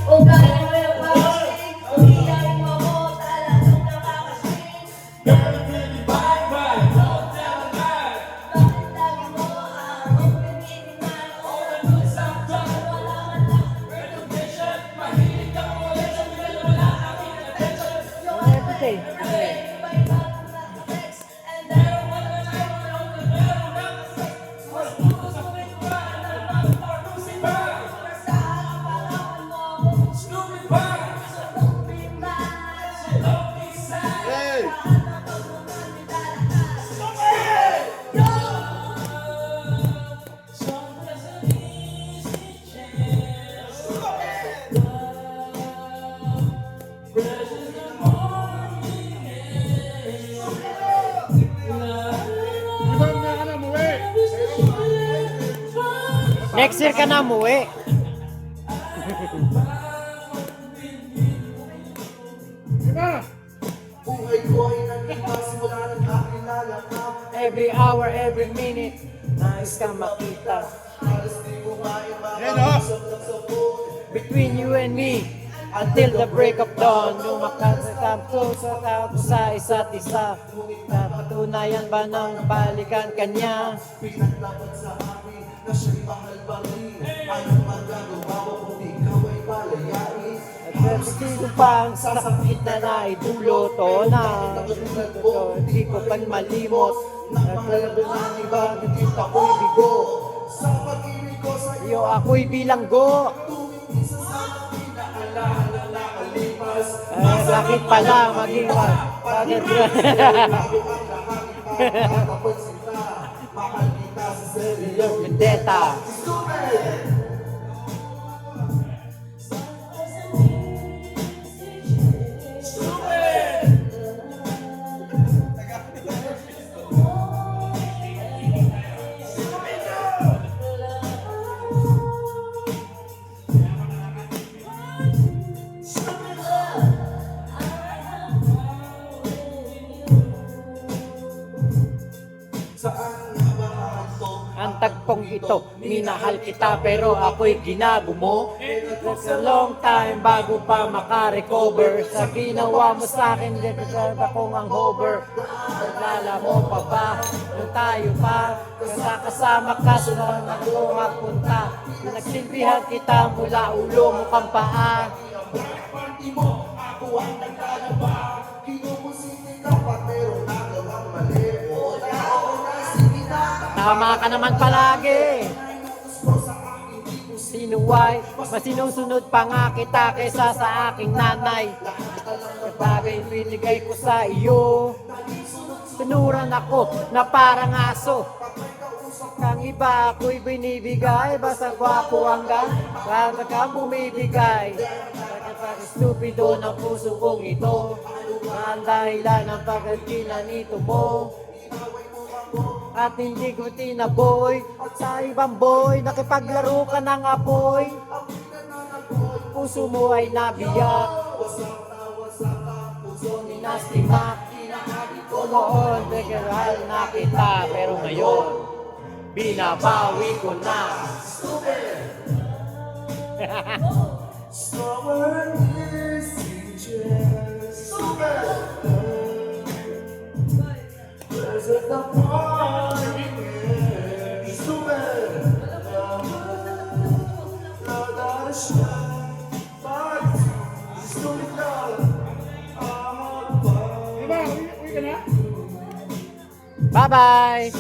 Kung kaya mo yung pag-asing, kung iyayin mo ako, talagang nakakasing. Bakit lagi mo ang pinipingan ko? Wala man lang recognition. Mahilig ka mo ulit sa bilang wala aking attention. Yung Everything. may bagong nakatex. And I don't wanna lie, walang naglaro ng sex. Mas puto sa pintura na mag-producing bar. Sa harapan mo, stupid bar. So don't be mad, so don't be sad. Hey! Yo! Ibang na ka na muwi. Next year ka na umuwi. Iba! Buhay ko ay naging simula ng aking lalakap. Every hour, every minute, nais kang makita. Halos di ko kaya Yan o! makausap lang sa phone. Between you and me, until the break of dawn, lumakasakam closer tayo sa isa't isa. Napatunayan ba ng balikan kanya? Pinaglaban sa akin na siya'y mahal pa rin. Anong magagawa ko kung ikaw ay palayain? At pero sino pa ang sasakit na naidulot o na hindi ko pang malimot. Natalaga na iba, hindi ako'y bigo. Sa pag-ibig ko sa iyo, Iyo ako'y bilanggo. tumingin sa akin na alaala na kalipas. Bakit pala maging Bago ang lahat ipapakapansin na. Mahal kita sa seryo. vendetta? Stupid! Saan nga ba ito? Ang tagpong ito, minahal kita pero ako'y ginagumo. It's a long time bago pa makarecover. Sa ginawa mo sa akin, deserve akong ang hover. Nalala mo pa ba, nung tayo pa, kasama ka sa nang ako magpunta. Na nagsilbihan kita mula ulo mo kang paa. Party mo, ako ang naglalaba. Kinumusitin ka pa pero nagawang mali. Wala ako na sinita. Tama ka naman palagi. Inuuspro sa akin, di ko Sinuway, mas sinusunod pa nga kita kaysa sa aking nanay. Bagay binigay ko sa iyo. Tinuran ako na parang aso. Kang iba ako'y binibigay, basta gwapo hanggang basta kang bumibigay. Pag stupido ng puso kong ito, ang dahilan ng pagkakinanito mo. At hindi ko tinaboy at sa ibang boy, nakipaglaro ka ng apoy. Puso mo ay nabiyak, puso ni Nasty Mac. Noon, nagahal na kita, pero ngayon, binabawi ko na. Summer is just stupid. There's a party in stupid. Love that shine, but stupid love. Iba, uwi ka na? Bye-bye!